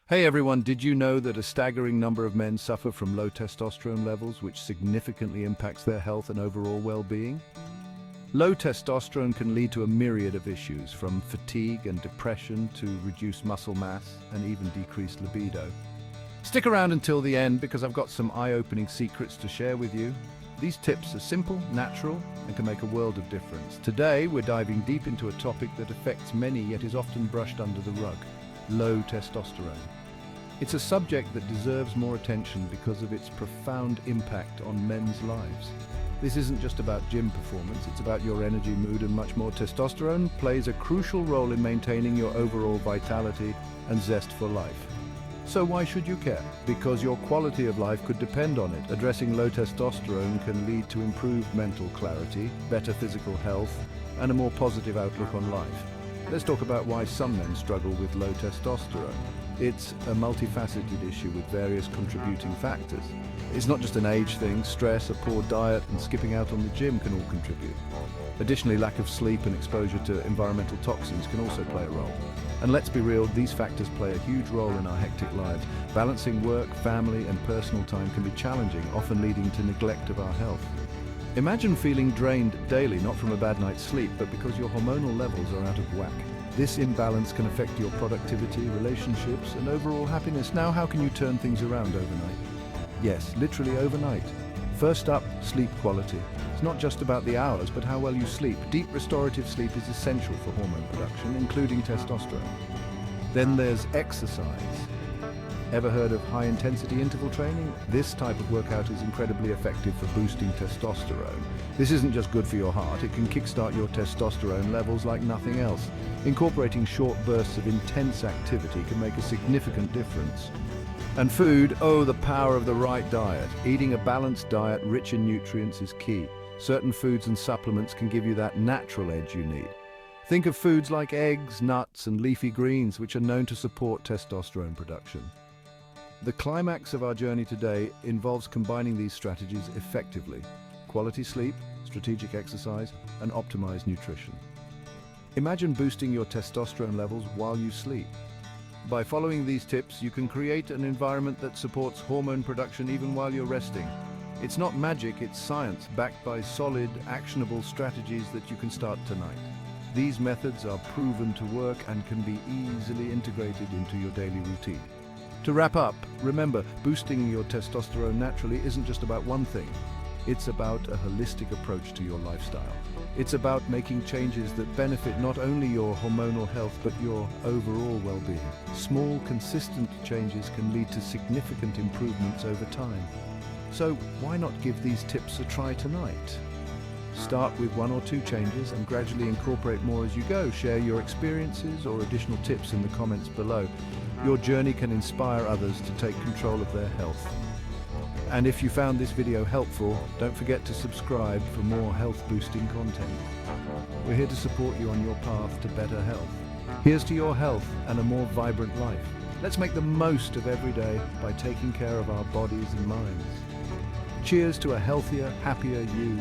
Hey everyone, did you know that a staggering number of men suffer from low testosterone levels, which significantly impacts their health and overall well-being? Low testosterone can lead to a myriad of issues, from fatigue and depression to reduced muscle mass and even decreased libido. Stick around until the end because I've got some eye-opening secrets to share with you. These tips are simple, natural, and can make a world of difference. Today, we're diving deep into a topic that affects many yet is often brushed under the rug: low testosterone. It's a subject that deserves more attention because of its profound impact on men's lives. This isn't just about gym performance, it's about your energy, mood, and much more. Testosterone plays a crucial role in maintaining your overall vitality and zest for life. So why should you care? Because your quality of life could depend on it. Addressing low testosterone can lead to improved mental clarity, better physical health, and a more positive outlook on life. Let's talk about why some men struggle with low testosterone. It's a multifaceted issue with various contributing factors. It's not just an age thing. Stress, a poor diet, and skipping out on the gym can all contribute. Additionally, lack of sleep and exposure to environmental toxins can also play a role. And let's be real, these factors play a huge role in our hectic lives. Balancing work, family, and personal time can be challenging, often leading to neglect of our health. Imagine feeling drained daily, not from a bad night's sleep, but because your hormonal levels are out of whack. This imbalance can affect your productivity, relationships, and overall happiness. Now, how can you turn things around overnight? Yes, literally overnight. First up, sleep quality. It's not just about the hours, but how well you sleep. Deep restorative sleep is essential for hormone production, including testosterone. Then there's exercise. Ever heard of high-intensity interval training? This type of workout is incredibly effective for boosting testosterone. This isn't just good for your heart, it can kickstart your testosterone levels like nothing else. Incorporating short bursts of intense activity can make a significant difference. And food, oh, the power of the right diet. Eating a balanced diet rich in nutrients is key. Certain foods and supplements can give you that natural edge you need. Think of foods like eggs, nuts, and leafy greens, which are known to support testosterone production. The climax of our journey today involves combining these strategies effectively: quality sleep, strategic exercise, and optimized nutrition. Imagine boosting your testosterone levels while you sleep. By following these tips, you can create an environment that supports hormone production even while you're resting. It's not magic, it's science, backed by solid, actionable strategies that you can start tonight. These methods are proven to work and can be easily integrated into your daily routine. To wrap up, remember, boosting your testosterone naturally isn't just about one thing. It's about a holistic approach to your lifestyle. It's about making changes that benefit not only your hormonal health, but your overall well-being. Small, consistent changes can lead to significant improvements over time. So why not give these tips a try tonight? Start with one or two changes and gradually incorporate more as you go. Share your experiences or additional tips in the comments below. Your journey can inspire others to take control of their health. And if you found this video helpful, don't forget to subscribe for more health-boosting content. We're here to support you on your path to better health. Here's to your health and a more vibrant life. Let's make the most of every day by taking care of our bodies and minds. Cheers to a healthier, happier you.